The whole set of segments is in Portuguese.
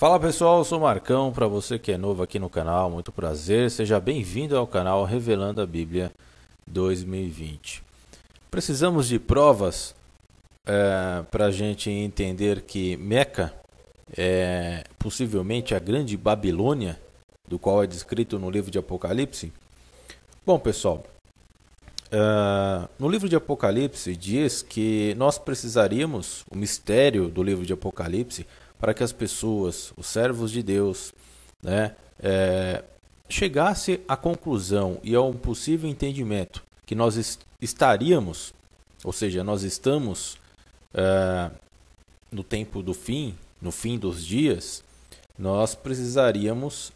Fala pessoal, eu sou o Marcão, para você que é novo aqui no canal, muito prazer, seja bem-vindo ao canal Revelando a Bíblia 2020. Precisamos de provas para a gente entender que Meca é possivelmente a grande Babilônia, do qual é descrito no livro de Apocalipse? Bom pessoal, no livro de Apocalipse diz que nós precisaríamos, o mistério do livro de Apocalipse, para que as pessoas, os servos de Deus, chegasse à conclusão e a um possível entendimento que nós estaríamos, ou seja, nós estamos no tempo do fim, no fim dos dias, nós precisaríamos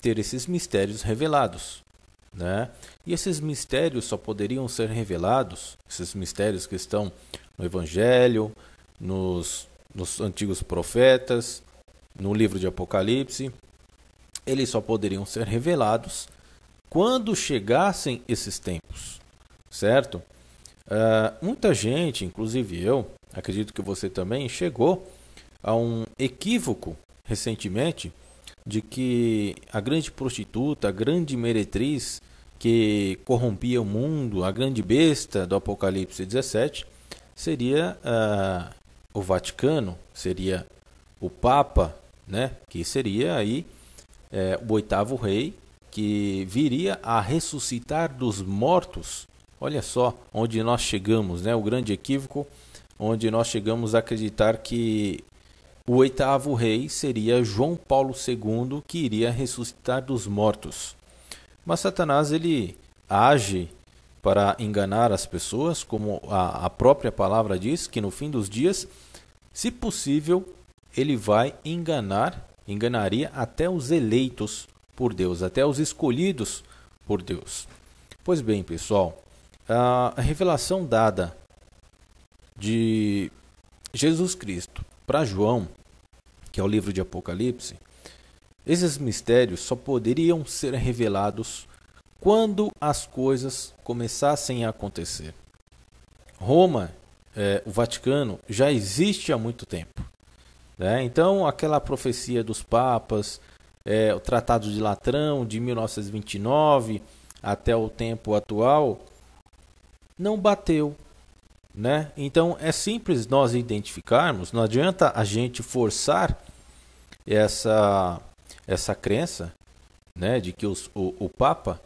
ter esses mistérios revelados. E esses mistérios só poderiam ser revelados, esses mistérios que estão no Evangelho, nos antigos profetas, no livro de Apocalipse, eles só poderiam ser revelados quando chegassem esses tempos, certo? Muita gente, inclusive eu, acredito que você também, chegou a um equívoco recentemente de que a grande prostituta, a grande meretriz que corrompia o mundo, a grande besta do Apocalipse 17, seria o Vaticano, seria o Papa, que seria aí o oitavo rei, que viria a ressuscitar dos mortos. Olha só onde nós chegamos, o grande equívoco, onde nós chegamos a acreditar que o oitavo rei seria João Paulo II, que iria ressuscitar dos mortos. Mas Satanás, ele age para enganar as pessoas, como a própria palavra diz, que no fim dos dias, se possível, ele vai enganaria até os eleitos por Deus, até os escolhidos por Deus. Pois bem, pessoal, a revelação dada de Jesus Cristo para João, que é o livro de Apocalipse, esses mistérios só poderiam ser revelados quando as coisas começassem a acontecer. Roma, o Vaticano, já existe há muito tempo. Então, aquela profecia dos papas, o Tratado de Latrão de 1929 até o tempo atual, não bateu. Então, é simples nós identificarmos, não adianta a gente forçar essa crença de que o Papa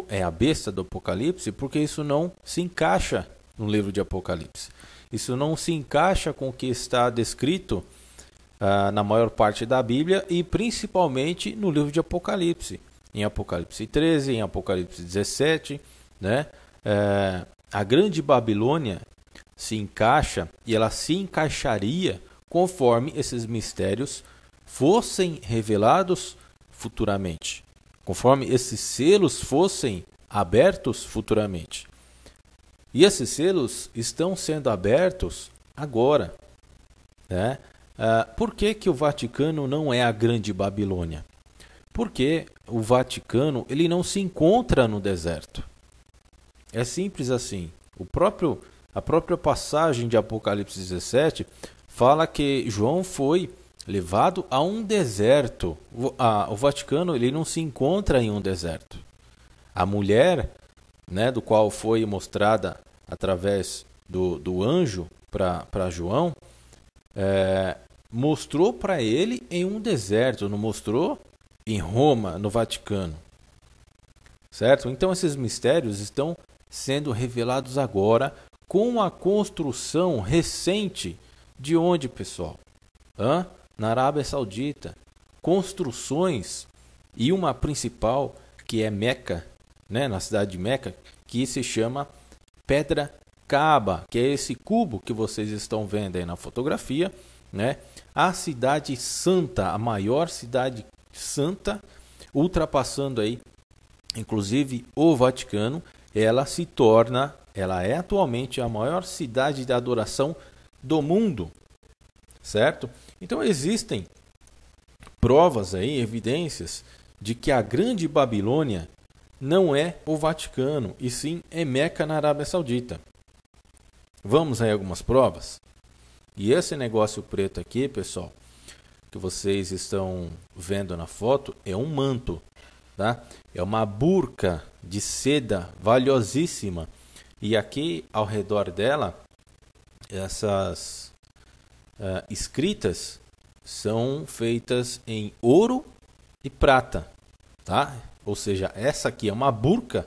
é a besta do Apocalipse, porque isso não se encaixa no livro de Apocalipse. Isso não se encaixa com o que está descrito na maior parte da Bíblia e principalmente no livro de Apocalipse. Em Apocalipse 13, em Apocalipse 17, a grande Babilônia se encaixa e ela se encaixaria conforme esses mistérios fossem revelados futuramente, conforme esses selos fossem abertos futuramente. E esses selos estão sendo abertos agora. Por que o Vaticano não é a grande Babilônia? Porque o Vaticano ele não se encontra no deserto. É simples assim. A própria passagem de Apocalipse 17 fala que João foi levado a um deserto. O Vaticano ele não se encontra em um deserto. A mulher, do qual foi mostrada através do anjo para João, mostrou para ele em um deserto, não mostrou em Roma, no Vaticano. Certo? Então esses mistérios estão sendo revelados agora com a construção recente de onde, pessoal? Na Arábia Saudita. Construções, e uma principal que é Meca, na cidade de Meca, que se chama Pedra Kaaba, que é esse cubo que vocês estão vendo aí na fotografia, a cidade santa, a maior cidade santa, ultrapassando aí, inclusive o Vaticano, ela é atualmente a maior cidade de adoração do mundo, certo? Então existem provas aí, evidências de que a grande Babilônia não é o Vaticano, e sim é Meca na Arábia Saudita. Vamos aí algumas provas? E esse negócio preto aqui, pessoal, que vocês estão vendo na foto é um manto, tá? É uma burca de seda valiosíssima. E aqui ao redor dela, essas escritas são feitas em ouro e prata, tá? Ou seja, essa aqui é uma burca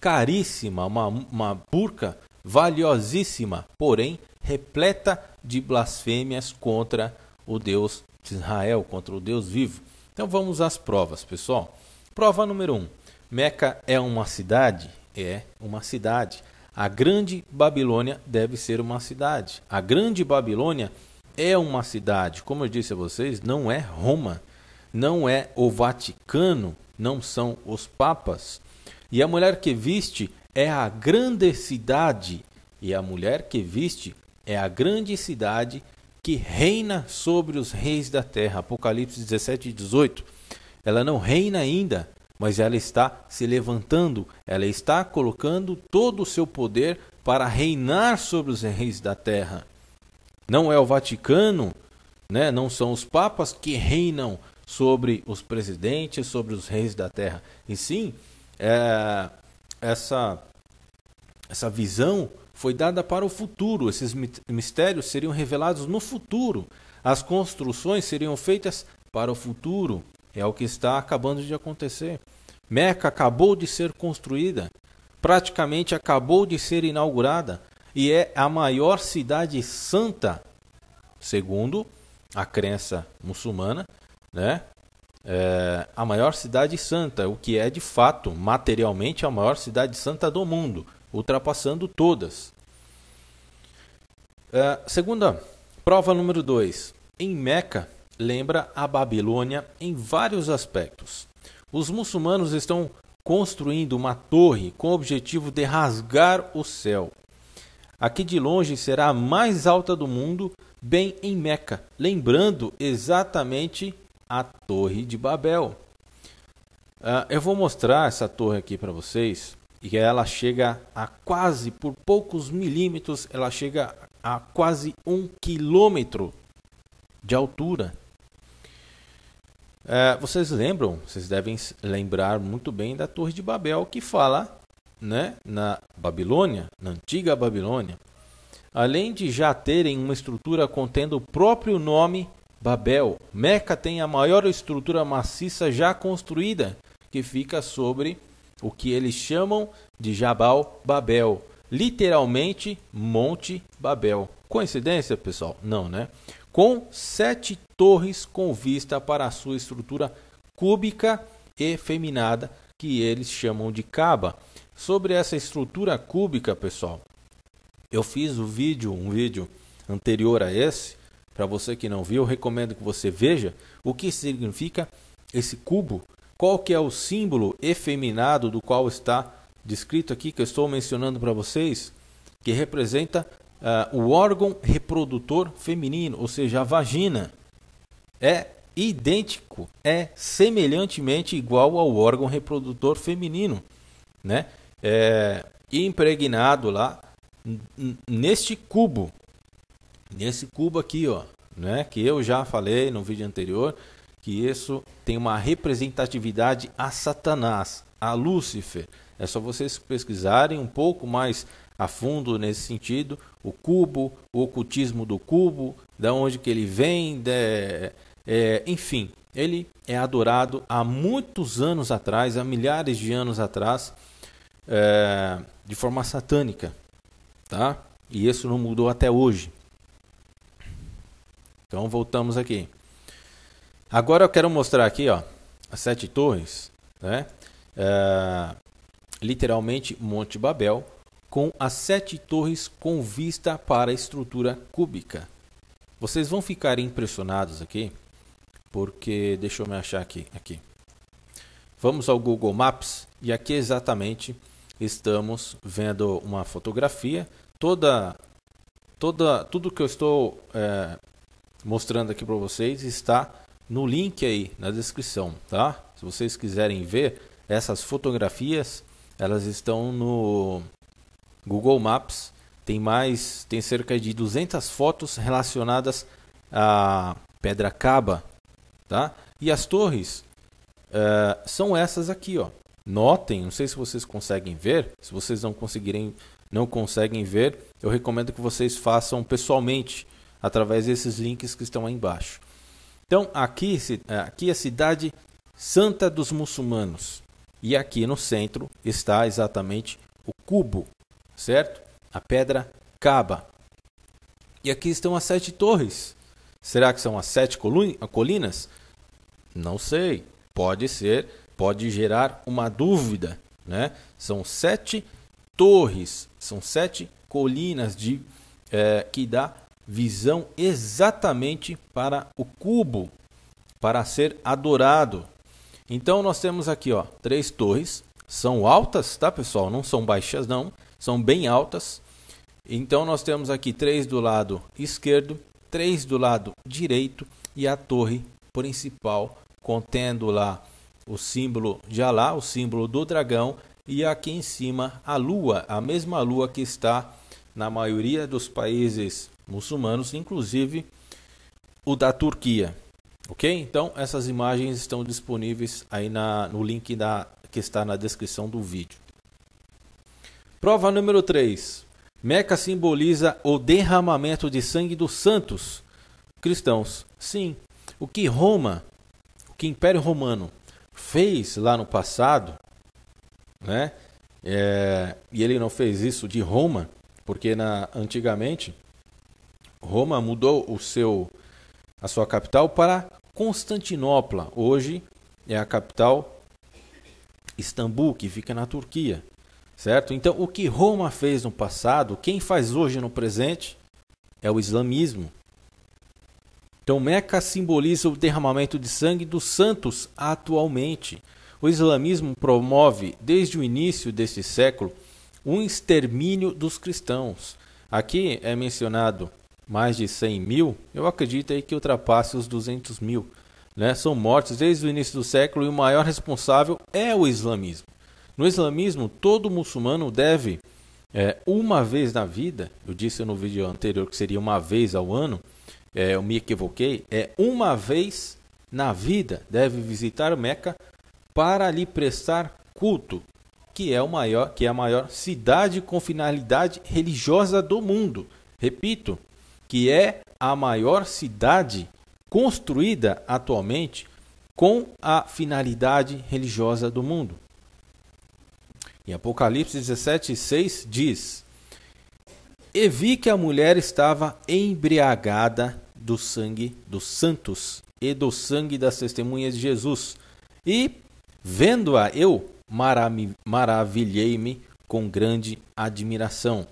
caríssima, uma burca valiosíssima, porém repleta de blasfêmias contra o Deus de Israel, contra o Deus vivo. Então vamos às provas, pessoal. Prova número 1. Meca é uma cidade? É uma cidade. A Grande Babilônia deve ser uma cidade. A Grande Babilônia é uma cidade. Como eu disse a vocês, não é Roma, não é o Vaticano, não são os papas. E a mulher que viste é a grande cidade. E a mulher que viste é a grande cidade que reina sobre os reis da terra. Apocalipse 17 e 18. Ela não reina ainda, mas ela está se levantando. Ela está colocando todo o seu poder para reinar sobre os reis da terra. Não é o Vaticano, né? Não são os papas que reinam sobre os presidentes, sobre os reis da terra. E sim, essa visão foi dada para o futuro. Esses mistérios seriam revelados no futuro. As construções seriam feitas para o futuro. É o que está acabando de acontecer. Meca acabou de ser construída, praticamente acabou de ser inaugurada e é a maior cidade santa, segundo a crença muçulmana, né? A maior cidade santa, o que é de fato, materialmente, a maior cidade santa do mundo, ultrapassando todas. Segunda prova número 2. Em Meca, lembra a Babilônia em vários aspectos. Os muçulmanos estão construindo uma torre com o objetivo de rasgar o céu. Aqui de longe será a mais alta do mundo, bem em Meca, lembrando exatamente a Torre de Babel. Eu vou mostrar essa torre aqui para vocês, e ela chega a quase, por poucos milímetros, ela chega a quase 1 quilômetro de altura. Vocês lembram, vocês devem lembrar muito bem da Torre de Babel, que fala, né, na Babilônia, na antiga Babilônia. Além de já terem uma estrutura contendo o próprio nome Babel, Meca tem a maior estrutura maciça já construída, que fica sobre o que eles chamam de Jabal Babel, literalmente Monte Babel. Coincidência, pessoal? Não, né? Com 7 torres com vista para a sua estrutura cúbica e feminada, que eles chamam de Caba. Sobre essa estrutura cúbica, pessoal, eu fiz um vídeo anterior a esse. Para você que não viu, eu recomendo que você veja o que significa esse cubo, qual que é o símbolo efeminado do qual está descrito aqui, que eu estou mencionando para vocês, que representa o órgão reprodutor feminino, ou seja, a vagina. É idêntico, é semelhantemente igual ao órgão reprodutor feminino, né? Impregnado lá neste cubo aqui, ó, né? Que eu já falei no vídeo anterior, que isso tem uma representatividade a Satanás, a Lúcifer. É só vocês pesquisarem um pouco mais a fundo nesse sentido, o cubo, o ocultismo do cubo, da onde que ele vem, enfim, ele é adorado há muitos anos atrás, há milhares de anos atrás, de forma satânica, tá? E isso não mudou até hoje. Então voltamos aqui. Agora eu quero mostrar aqui, ó, as 7 torres, né? Literalmente Monte Babel, com as 7 torres com vista para a estrutura cúbica. Vocês vão ficar impressionados aqui, porque deixa eu me achar aqui. Vamos ao Google Maps e aqui exatamente estamos vendo uma fotografia. Tudo que eu estou mostrando aqui para vocês está no link aí na descrição, tá? Se vocês quiserem ver essas fotografias, elas estão no Google Maps. Tem cerca de 200 fotos relacionadas à Pedra Caba, tá? E as torres são essas aqui, ó. Notem, não sei se vocês conseguem ver. Se vocês não conseguem ver, eu recomendo que vocês façam pessoalmente através desses links que estão aí embaixo. Então, aqui é a cidade santa dos muçulmanos. E aqui no centro está exatamente o cubo, certo? A pedra Kaaba. E aqui estão as 7 torres. Será que são as 7 colinas? Não sei. Pode ser, pode gerar uma dúvida, né? São 7 torres, são 7 colinas que dá visão exatamente para o cubo, para ser adorado. Então nós temos aqui, ó, 3 torres, são altas, tá, pessoal? Não são baixas não, são bem altas. Então nós temos aqui 3 do lado esquerdo, 3 do lado direito e a torre principal contendo lá o símbolo de Alá, o símbolo do dragão, e aqui em cima a lua, a mesma lua que está na maioria dos países muçulmanos, inclusive o da Turquia. Ok? Então essas imagens estão disponíveis aí no link que está na descrição do vídeo. Prova número 3. Meca simboliza o derramamento de sangue dos santos cristãos. Sim, o que o Império Romano fez lá no passado, né? E ele não fez isso de Roma, porque antigamente Roma mudou a sua capital para Constantinopla. Hoje é a capital Istambul, que fica na Turquia, certo? Então, o que Roma fez no passado, quem faz hoje no presente é o islamismo. Então, Meca simboliza o derramamento de sangue dos santos atualmente. O islamismo promove, desde o início deste século, um extermínio dos cristãos. Aqui é mencionado mais de 100 mil, eu acredito aí que ultrapasse os 200 mil. Né? São mortos desde o início do século e o maior responsável é o islamismo. No islamismo, todo muçulmano deve, uma vez na vida, eu disse no vídeo anterior que seria uma vez ao ano, eu me equivoquei, uma vez na vida deve visitar Meca para lhe prestar culto, que é a maior cidade com finalidade religiosa do mundo. Repito, que é a maior cidade construída atualmente com a finalidade religiosa do mundo. Em Apocalipse 17:6 diz: E vi que a mulher estava embriagada do sangue dos santos e do sangue das testemunhas de Jesus. E, vendo-a, eu maravilhei-me com grande admiração.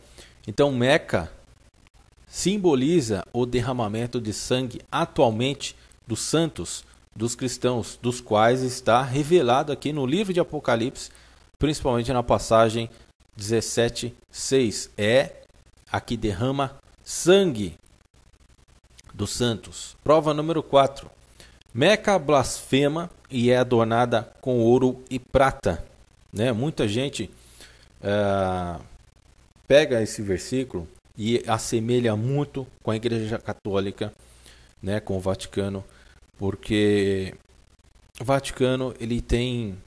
Então, Meca simboliza o derramamento de sangue atualmente dos santos, dos cristãos, dos quais está revelado aqui no livro de Apocalipse, principalmente na passagem 17:6. A que derrama sangue dos santos. Prova número 4. Meca blasfema e é adornada com ouro e prata. Né? Muita gente pega esse versículo e assemelha muito com a Igreja Católica, né, com o Vaticano, porque o Vaticano ele tem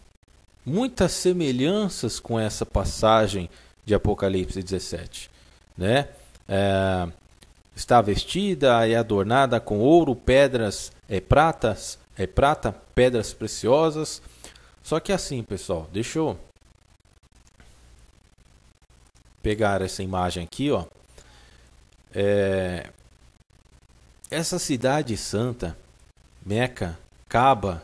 muitas semelhanças com essa passagem de Apocalipse 17, né? Está vestida e adornada com ouro, pedras, prata, pedras preciosas. Só que assim, pessoal, deixa eu pegar essa imagem aqui, ó. Essa cidade santa, Meca, Kaaba,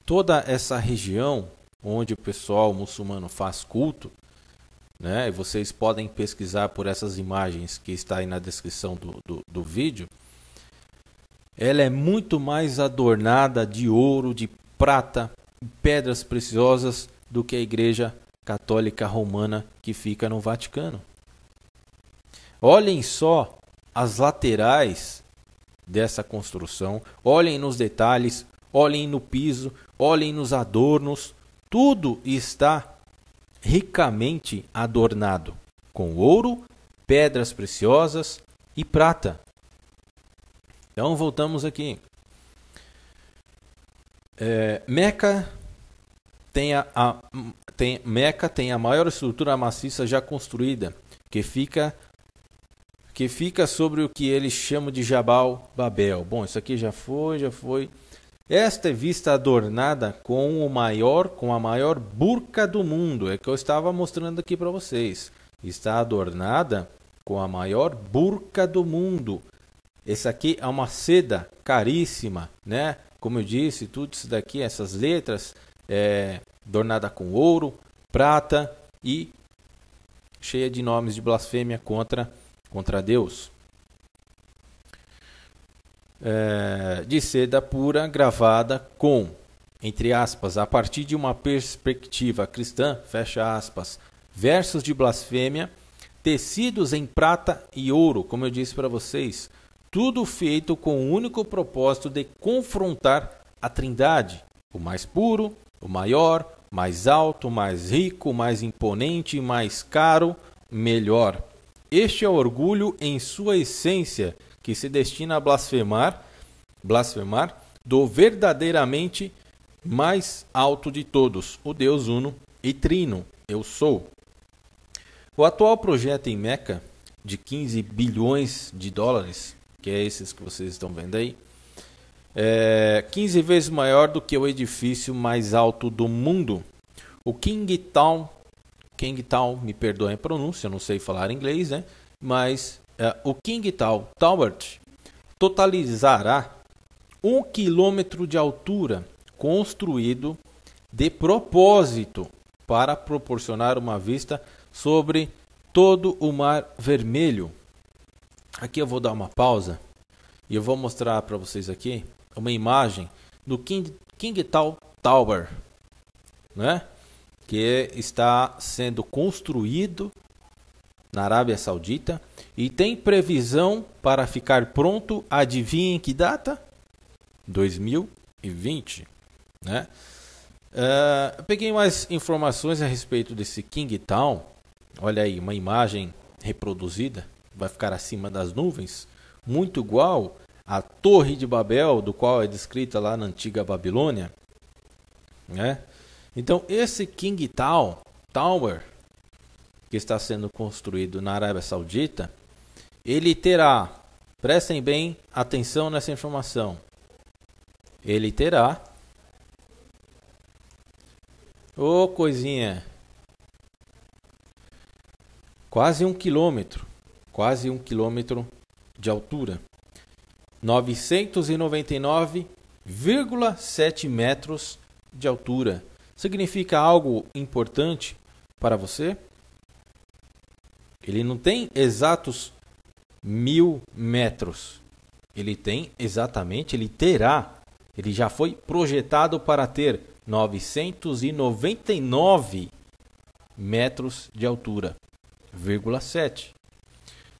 toda essa região onde o pessoal muçulmano faz culto, né? E vocês podem pesquisar por essas imagens que está aí na descrição do vídeo. Ela é muito mais adornada de ouro, de prata, pedras preciosas do que a Igreja Católica Romana que fica no Vaticano. Olhem só as laterais dessa construção, olhem nos detalhes, olhem no piso, olhem nos adornos, tudo está ricamente adornado com ouro, pedras preciosas e prata. Então voltamos aqui. Meca tem a maior estrutura maciça já construída, que fica sobre o que eles chamam de Jabal Babel. Bom, isso aqui já foi. Esta é vista adornada com a maior burca do mundo. É que eu estava mostrando aqui para vocês. Está adornada com a maior burca do mundo. Esse aqui é uma seda caríssima, né? Como eu disse, tudo isso daqui, essas letras, adornada com ouro, prata e cheia de nomes de blasfêmia contra Deus. De seda pura gravada com, entre aspas, a partir de uma perspectiva cristã, fecha aspas, versos de blasfêmia, tecidos em prata e ouro, como eu disse para vocês, tudo feito com o único propósito de confrontar a Trindade, o mais puro, o maior, mais alto, mais rico, mais imponente, mais caro, melhor. Este é o orgulho em sua essência, que se destina a blasfemar do verdadeiramente mais alto de todos, o Deus uno e trino, eu sou. O atual projeto em Meca, de 15 bilhões de dólares, que é esses que vocês estão vendo aí, é 15 vezes maior do que o edifício mais alto do mundo. O King Tower, me perdoem a pronúncia, eu não sei falar inglês, né? Mas o King Tower totalizará 1 quilômetro de altura, construído de propósito para proporcionar uma vista sobre todo o Mar Vermelho. Aqui eu vou dar uma pausa e eu vou mostrar para vocês aqui uma imagem do King Tower, né? Que está sendo construído na Arábia Saudita e tem previsão para ficar pronto, adivinhem que data? 2020, né? Eu peguei mais informações a respeito desse King Town. Olha aí, uma imagem reproduzida, vai ficar acima das nuvens, muito igual à Torre de Babel, do qual é descrita lá na antiga Babilônia, né? Então, esse King Tower, que está sendo construído na Arábia Saudita, ele terá, prestem bem atenção nessa informação, ele terá, coisinha, quase 1 quilômetro de altura, 999,7 metros de altura. Significa algo importante para você? Ele não tem exatos 1000 metros. Ele já foi projetado para ter 999 metros de altura, 7.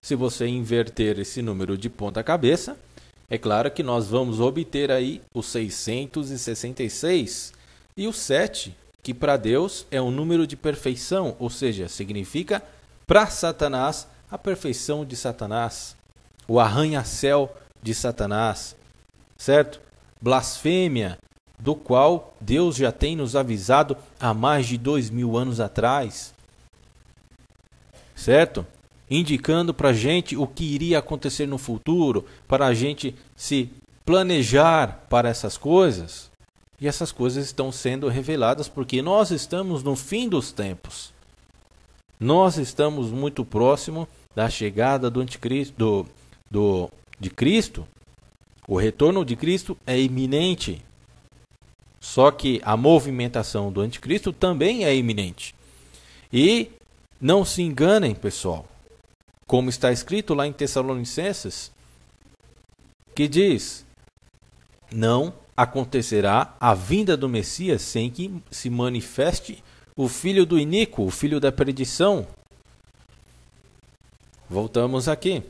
Se você inverter esse número de ponta cabeça, é claro que nós vamos obter aí o 666. E o 7, que para Deus é um número de perfeição, ou seja, significa para Satanás a perfeição de Satanás, o arranha-céu de Satanás, certo? Blasfêmia, do qual Deus já tem nos avisado há mais de 2000 anos atrás, certo? Indicando para a gente o que iria acontecer no futuro, para a gente se planejar para essas coisas. E essas coisas estão sendo reveladas porque nós estamos no fim dos tempos. Nós estamos muito próximo da chegada do anticristo, de Cristo. O retorno de Cristo é iminente. Só que a movimentação do anticristo também é iminente. E não se enganem, pessoal. Como está escrito lá em Tessalonicenses, que diz: não acontecerá a vinda do Messias sem que se manifeste o filho do iníquo, o filho da perdição. Voltamos aqui.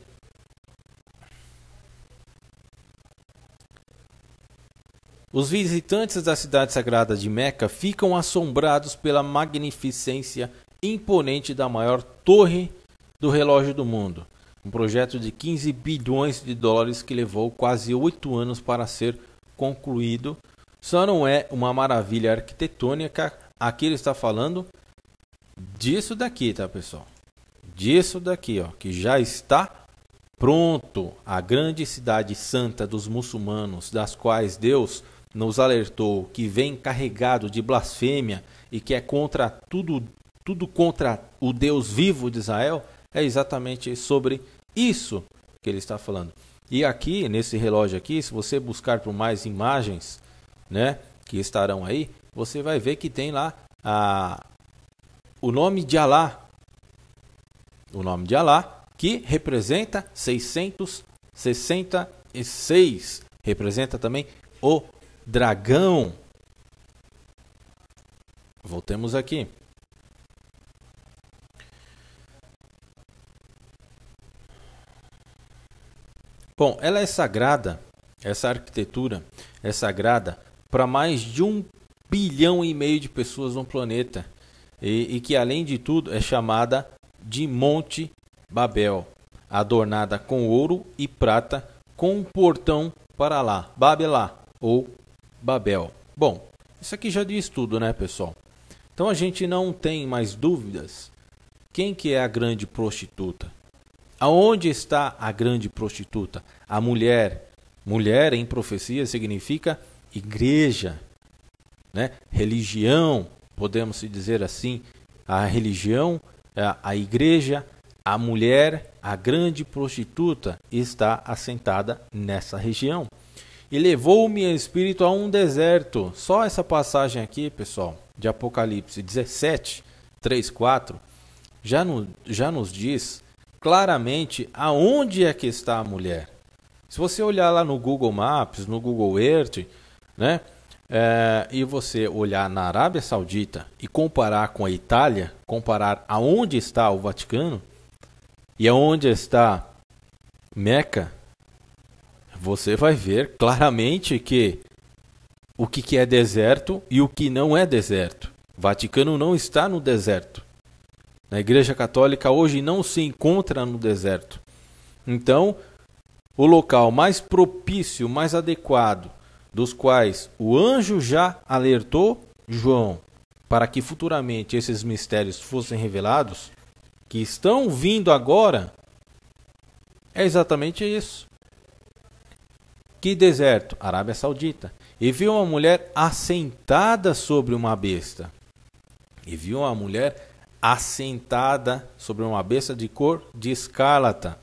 Os visitantes da cidade sagrada de Meca ficam assombrados pela magnificência imponente da maior torre do relógio do mundo. Um projeto de 15 bilhões de dólares que levou quase 8 anos para ser concluído, Só não é uma maravilha arquitetônica. Aqui ele está falando disso daqui, tá, pessoal? Disso daqui, ó, que já está pronto, a grande cidade santa dos muçulmanos, das quais Deus nos alertou que vem carregado de blasfêmia e que é contra tudo contra o Deus vivo de Israel. É exatamente sobre isso que ele está falando. E aqui, nesse relógio aqui, se você buscar por mais imagens, né, que estarão aí, você vai ver que tem lá o nome de Alá. O nome de Alá, que representa 666. Representa também o dragão. Voltemos aqui. Bom, ela é sagrada, essa arquitetura é sagrada para mais de 1,5 bilhão de pessoas no planeta. E que, além de tudo, é chamada de Monte Babel, adornada com ouro e prata, com um portão para lá, Babelá ou Babel. Bom, isso aqui já diz tudo, né, pessoal? Então a gente não tem mais dúvidas. Quem que é a grande prostituta? Aonde está a grande prostituta? A mulher. Mulher em profecia significa igreja, né? Religião, podemos dizer assim. A religião, a igreja, a mulher, a grande prostituta está assentada nessa região. E levou-me o Espírito a um deserto. Só essa passagem aqui, pessoal, de Apocalipse 17, 3, 4, já nos diz claramente aonde é que está a mulher. Se você olhar lá no Google Maps, no Google Earth, né, e você olhar na Arábia Saudita e comparar com a Itália, comparar aonde está o Vaticano e aonde está Meca, você vai ver claramente que o que é deserto e o que não é deserto. O Vaticano não está no deserto. A Igreja Católica hoje não se encontra no deserto. Então, o local mais propício, mais adequado, dos quais o anjo já alertou João para que futuramente esses mistérios fossem revelados, que estão vindo agora, é exatamente isso. Que deserto? Arábia Saudita. E viu uma mulher assentada sobre uma besta. E viu uma mulher assentada sobre uma besta de cor de escarlata.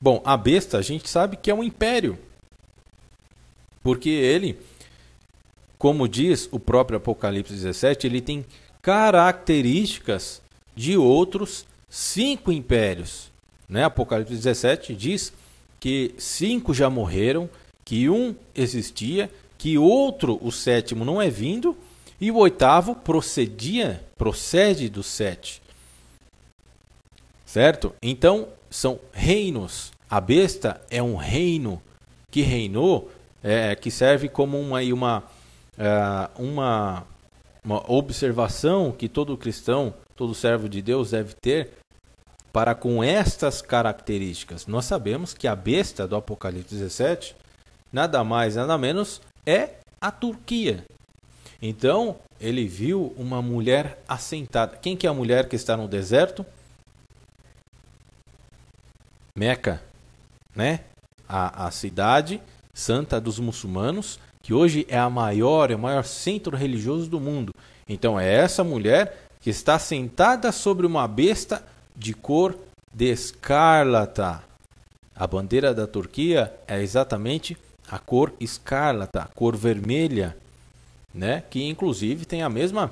Bom, a besta a gente sabe que é um império. Porque ele, como diz o próprio Apocalipse 17, ele tem características de outros 5 impérios. Né? Apocalipse 17 diz que 5 já morreram, que um existia, que outro, o 7º, não é vindo, e o 8º procede dos 7. Certo? Então, são reinos. A besta é um reino que reinou, que serve como uma observação que todo cristão, todo servo de Deus deve ter para com estas características. Nós sabemos que a besta do Apocalipse 17, nada mais, nada menos, é a Turquia. Então, ele viu uma mulher assentada. Quem que é a mulher que está no deserto? Meca, né? A cidade santa dos muçulmanos, que hoje é o maior centro religioso do mundo. Então, é essa mulher que está sentada sobre uma besta de cor de escarlata. A bandeira da Turquia é exatamente a cor escarlata, a cor vermelha, né? Que inclusive tem a mesma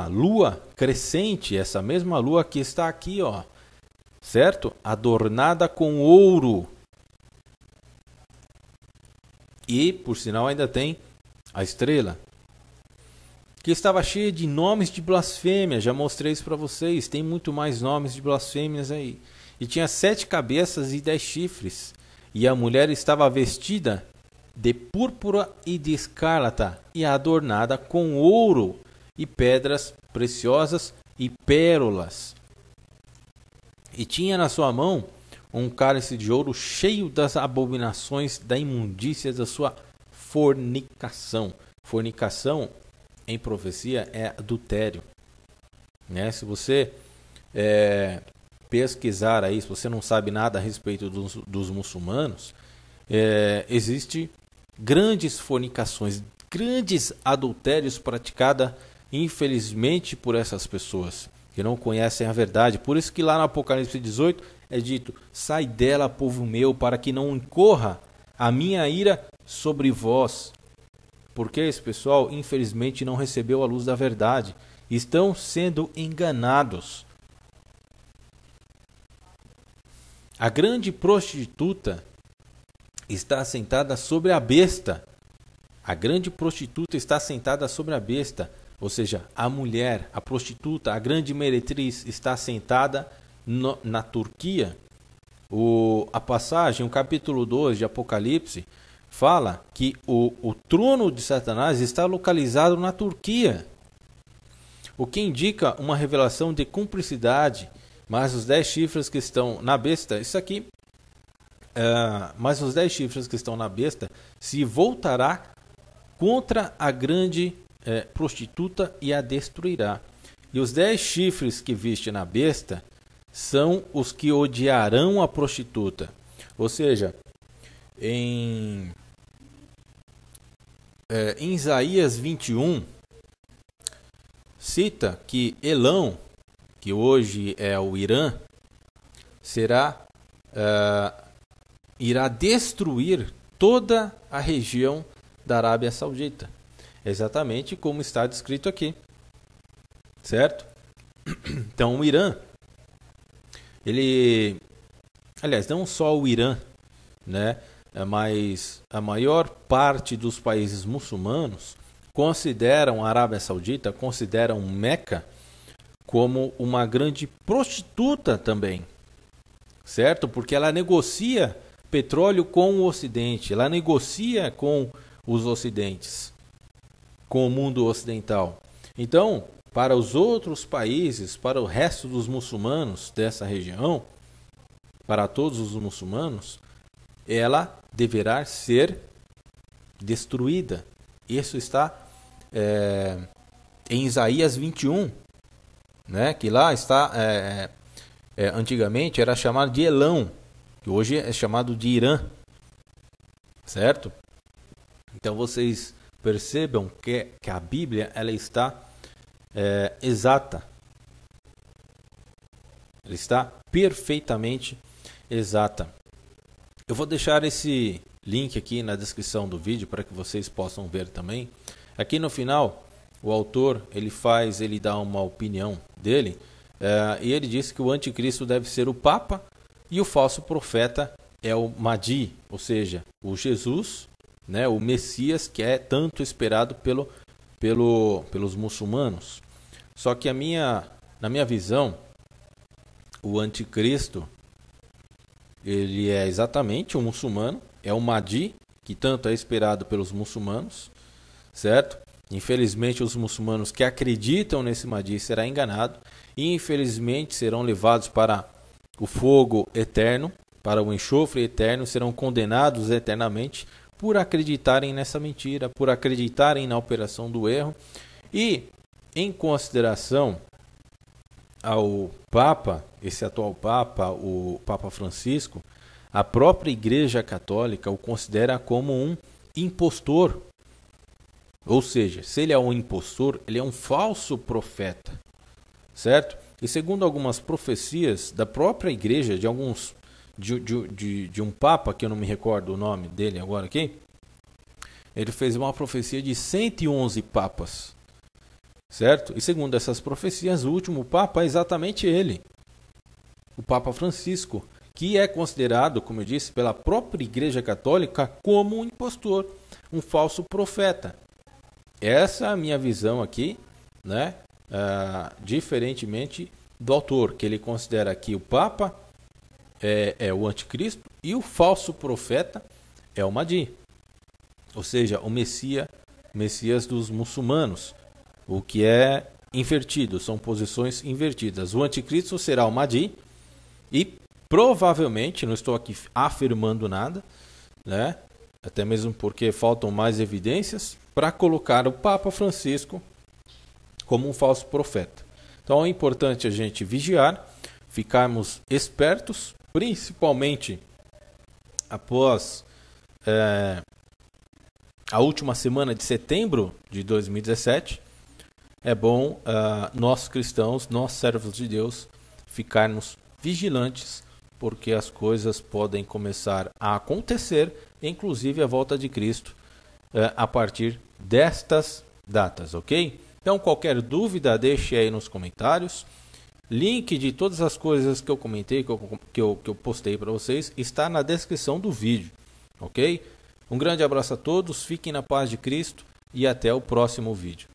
lua crescente, essa mesma lua que está aqui, ó, certo? Adornada com ouro. E, por sinal, ainda tem a estrela, que estava cheia de nomes de blasfêmia. Já mostrei isso para vocês. Tem muito mais nomes de blasfêmias aí. E tinha 7 cabeças e 10 chifres. E a mulher estava vestida de púrpura e de escarlata, e adornada com ouro e pedras preciosas e pérolas. E tinha na sua mão um cálice de ouro cheio das abominações da imundícia da sua fornicação. Fornicação em profecia é adultério, né? Se você pesquisar aí, se você não sabe nada a respeito dos muçulmanos, existe grandes fornicações, grandes adultérios praticados, infelizmente, por essas pessoas que não conhecem a verdade. Por isso que lá no Apocalipse 18 é dito: sai dela, povo meu, para que não incorra a minha ira sobre vós. Porque esse pessoal, infelizmente, não recebeu a luz da verdade. Estão sendo enganados. A grande prostituta está sentada sobre a besta. A grande prostituta está sentada sobre a besta. Ou seja, a mulher, a prostituta, a grande meretriz está sentada na Turquia. A passagem, o capítulo 2 de Apocalipse, fala que o trono de Satanás está localizado na Turquia. O que indica uma revelação de cumplicidade. Mas os 10 chifres que estão na besta, isso aqui, mas os 10 chifres que estão na besta se voltará contra a grande prostituta e a destruirá. E os 10 chifres que viste na besta são os que odiarão a prostituta. Ou seja, em Isaías 21, cita que Elão, que hoje é o Irã, irá destruir toda a região da Arábia Saudita. Exatamente como está descrito aqui. Certo? Então o Irã, aliás, não só o Irã, né, mas a maior parte dos países muçulmanos consideram a Arábia Saudita, consideram Meca como uma grande prostituta também, certo? Porque ela negocia petróleo com o Ocidente, ela negocia com os ocidentes, com o mundo ocidental. Então, para os outros países, para o resto dos muçulmanos dessa região, para todos os muçulmanos, ela deverá ser destruída. Isso está em Isaías 21, né? Que lá está, antigamente era chamado de Elão, que hoje é chamado de Irã, certo? Então vocês percebam que a Bíblia ela está exata, ela está perfeitamente exata. Eu vou deixar esse link aqui na descrição do vídeo para que vocês possam ver também. Aqui no final, o autor ele dá uma opinião dele, e ele diz que o anticristo deve ser o Papa e o falso profeta é o Mahdi, ou seja, o Jesus, né, o Messias que é tanto esperado pelos muçulmanos. Só que na minha visão, o anticristo ele é exatamente um muçulmano, é o Mahdi, que tanto é esperado pelos muçulmanos, certo? Infelizmente, os muçulmanos que acreditam nesse Mahdi serão enganados e infelizmente serão levados para o fogo eterno, para o enxofre eterno, serão condenados eternamente por acreditarem nessa mentira, por acreditarem na operação do erro. E em consideração ao Papa, esse atual Papa, o Papa Francisco, a própria Igreja Católica o considera como um impostor. Ou seja, se ele é um impostor, ele é um falso profeta, certo? E segundo algumas profecias da própria Igreja, de um Papa, que eu não me recordo o nome dele agora aqui, ele fez uma profecia de 111 papas, certo? E segundo essas profecias, o último Papa é exatamente ele, o Papa Francisco, que é considerado, como eu disse, pela própria Igreja Católica como um impostor, um falso profeta. Essa é a minha visão aqui, né? Diferentemente do autor, que ele considera que o Papa é o anticristo e o falso profeta é o Mahdi, ou seja, o Messias dos muçulmanos, o que é invertido, são posições invertidas. O anticristo será o Mahdi e provavelmente, não estou aqui afirmando nada, né? até mesmo porque faltam mais evidências, para colocar o Papa Francisco como um falso profeta. Então é importante a gente vigiar, ficarmos espertos, principalmente após a última semana de setembro de 2017. É bom nós cristãos, nós servos de Deus, ficarmos vigilantes, porque as coisas podem começar a acontecer, inclusive a volta de Cristo, a partir destas datas, ok? Então, qualquer dúvida, deixe aí nos comentários. Link de todas as coisas que eu comentei, que eu postei para vocês, está na descrição do vídeo, ok? Um grande abraço a todos, fiquem na paz de Cristo e até o próximo vídeo.